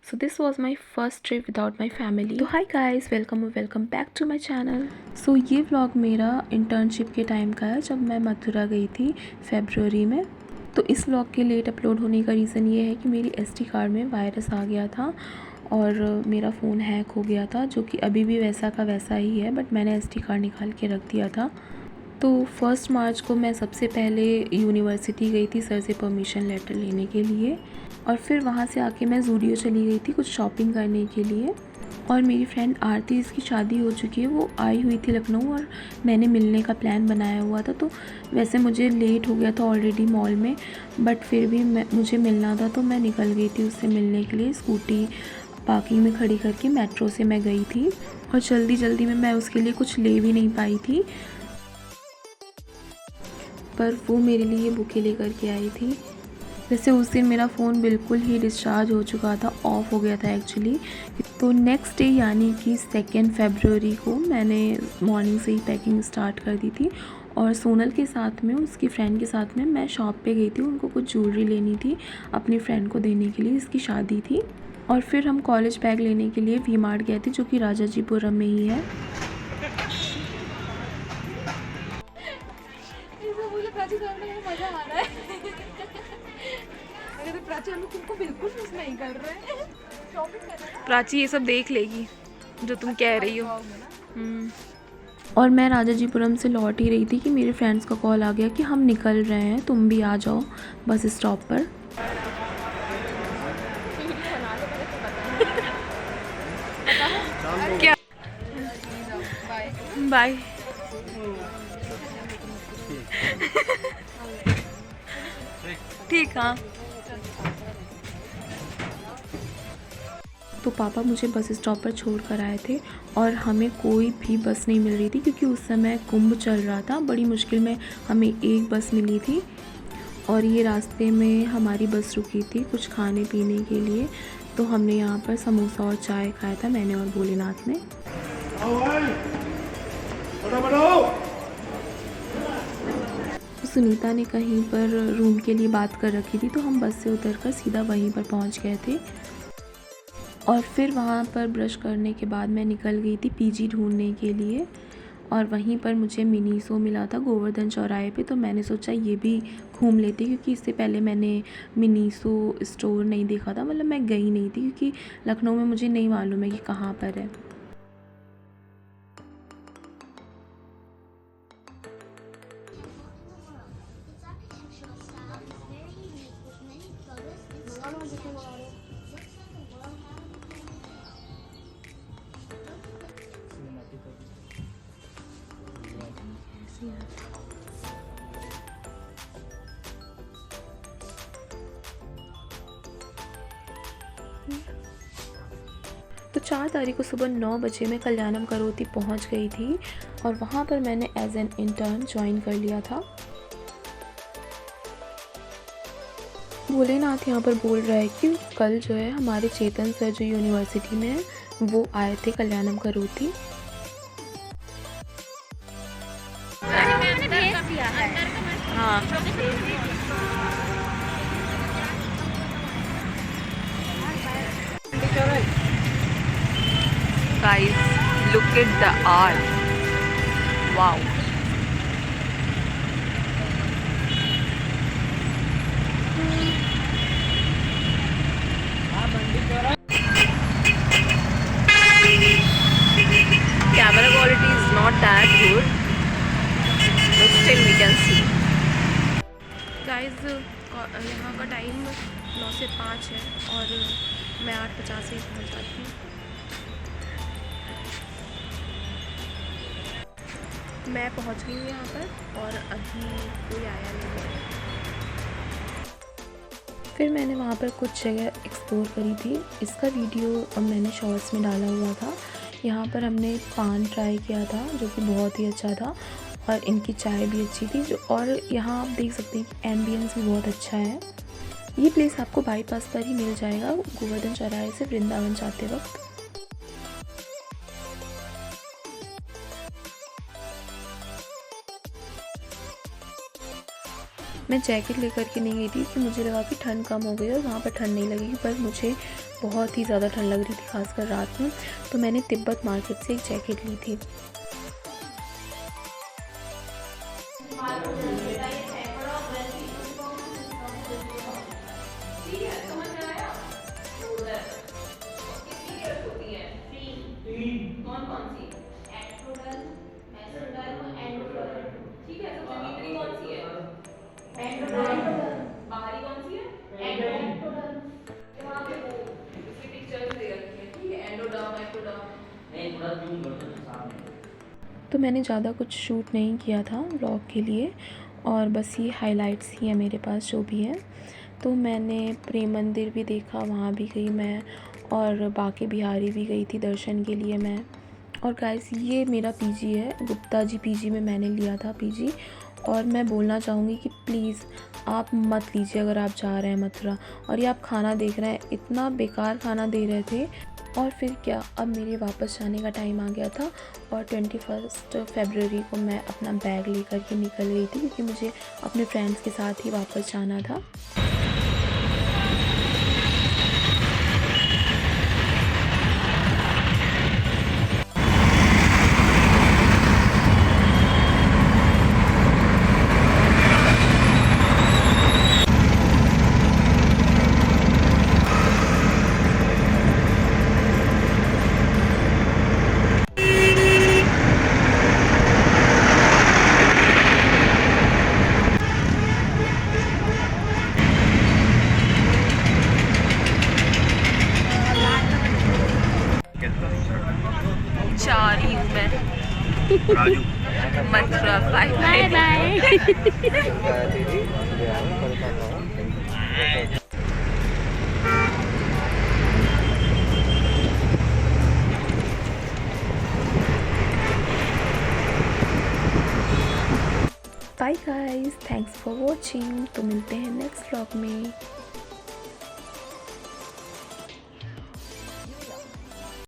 So this was my first trip without my family. तो hi guys, welcome back to my channel. So ये vlog मेरा internship के time का है, जब मैं मथुरा गई थी फरवरी में। तो इस व्लॉग के लेट अपलोड होने का रीज़न ये है कि मेरी SD कार्ड में वायरस आ गया था और मेरा फ़ोन हैक हो गया था, जो कि अभी भी वैसा का वैसा ही है, बट मैंने SD कार्ड निकाल के रख दिया था। तो 1 मार्च को मैं सबसे पहले यूनिवर्सिटी गई थी सर से परमिशन लेटर लेने के लिए, और फिर वहाँ से आके मैं ज़ूडियो चली गई थी कुछ शॉपिंग करने के लिए। और मेरी फ्रेंड आरती, इसकी शादी हो चुकी है, वो आई हुई थी लखनऊ और मैंने मिलने का प्लान बनाया हुआ था। तो वैसे मुझे लेट हो गया था ऑलरेडी मॉल में, बट फिर भी मुझे मिलना था, तो मैं निकल गई थी उससे मिलने के लिए। स्कूटी पार्किंग में खड़ी करके मेट्रो से मैं गई थी, और जल्दी में मैं उसके लिए कुछ ले भी नहीं पाई थी, पर वो मेरे लिए बुके लेकर के आई थी। वैसे उस दिन मेरा फ़ोन बिल्कुल ही डिस्चार्ज हो चुका था, ऑफ हो गया था एक्चुअली। तो नेक्स्ट डे यानी कि 2 फरवरी को मैंने मॉर्निंग से ही पैकिंग स्टार्ट कर दी थी, और सोनल के साथ में, उसकी फ्रेंड के साथ में मैं शॉप पे गई थी। उनको कुछ ज्वेलरी लेनी थी अपनी फ्रेंड को देने के लिए, इसकी शादी थी। और फिर हम कॉलेज बैग लेने के लिए वी मार्ट गए थे, जो कि राजाजीपुरम में ही है। मुझे प्राची करने में मजा आ रहा है। अगर प्राची हम लोग तुमको बिल्कुल मिस नहीं कर रहे हैं। शॉपिंग करना प्राची ये सब देख लेगी जो तुम कह रही हो। और मैं राजाजीपुरम से लौट ही रही थी कि मेरे फ्रेंड्स का कॉल आ गया कि हम निकल रहे हैं, तुम भी आ जाओ बस स्टॉप पर। क्या बाय ठीक। हाँ, तो पापा मुझे बस स्टॉप पर छोड़ कर आए थे, और हमें कोई भी बस नहीं मिल रही थी, क्योंकि उस समय कुंभ चल रहा था। बड़ी मुश्किल में हमें एक बस मिली थी, और ये रास्ते में हमारी बस रुकी थी कुछ खाने पीने के लिए। तो हमने यहाँ पर समोसा और चाय खाया था, मैंने और भोलेनाथ ने। सुनीता ने कहीं पर रूम के लिए बात कर रखी थी, तो हम बस से उतरकर सीधा वहीं पर पहुँच गए थे। और फिर वहाँ पर ब्रश करने के बाद मैं निकल गई थी PG ढूंढने के लिए, और वहीं पर मुझे मिनीसो मिला था गोवर्धन चौराहे पे। तो मैंने सोचा ये भी घूम लेती, क्योंकि इससे पहले मैंने मिनीसो स्टोर नहीं देखा था, मतलब मैं गई नहीं थी, क्योंकि लखनऊ में मुझे नहीं मालूम है कि कहाँ पर है। तो 4 तारीख को सुबह 9 बजे मैं कल्याणम करोती पहुंच गई थी, और वहां पर मैंने एज एन इंटर्न ज्वाइन कर लिया था। भोलेनाथ यहाँ पर बोल रहा है कि कल जो है हमारे चेतन सर जो यूनिवर्सिटी में है, वो आए थे कल्याणम करोती। हाँ, guys, look at the art. Wow. Camera quality is not that good, but still we can see. Guys, यहाँ का टाइम 9 से 5 है, और मैं 8:50 से पहुँच जाती हूँ। मैं पहुँच गई हूँ यहाँ पर, और अभी कोई आया नहीं है। फिर मैंने वहाँ पर कुछ जगह एक्सप्लोर करी थी, इसका वीडियो मैंने शॉर्ट्स में डाला हुआ था। यहाँ पर हमने पान ट्राई किया था, जो कि बहुत ही अच्छा था, और इनकी चाय भी अच्छी थी। और यहाँ आप देख सकते हैं कि एम्बियंस भी बहुत अच्छा है। ये प्लेस आपको बाईपास पर ही मिल जाएगा, गोवर्धन चौराहे से वृंदावन जाते वक्त। मैं जैकेट लेकर के नहीं गई थी कि मुझे लगा कि ठंड कम हो गई और वहाँ पर ठंड नहीं लगेगी, पर मुझे बहुत ही ज़्यादा ठंड लग रही थी, खासकर रात में। तो मैंने तिब्बत मार्केट से एक जैकेट ली थी। बाहरी कौन सी है? एंडोडर्म। वहाँ पे वो उसकी पिक्चर्स दे रखी है, ठीक है, एंडोडर्म एक्टोडर्म। नहीं, थोड़ा जूम कर दो सामने। तो मैंने ज़्यादा कुछ शूट नहीं किया था व्लॉग के लिए, और बस ये हाइलाइट्स ही है मेरे पास जो भी है। तो मैंने प्रेम मंदिर भी देखा, वहाँ भी गई मैं, और बाके बिहारी भी गई थी दर्शन के लिए मैं। और गाइस ये मेरा पीजी है, गुप्ता जी पीजी में मैंने लिया था पीजी। और मैं बोलना चाहूँगी कि प्लीज़ आप मत लीजिए अगर आप जा रहे हैं मथुरा। और ये आप खाना देख रहे हैं, इतना बेकार खाना दे रहे थे। और फिर क्या, अब मेरे वापस जाने का टाइम आ गया था, और 21 फरवरी को मैं अपना बैग लेकर के निकल गई थी, क्योंकि मुझे अपने फ्रेंड्स के साथ ही वापस जाना था। जा रही हूँ मैं Mathura. Bye bye bye. Bye guys, thanks for watching. तो मिलते हैं नेक्स्ट व्लॉग में।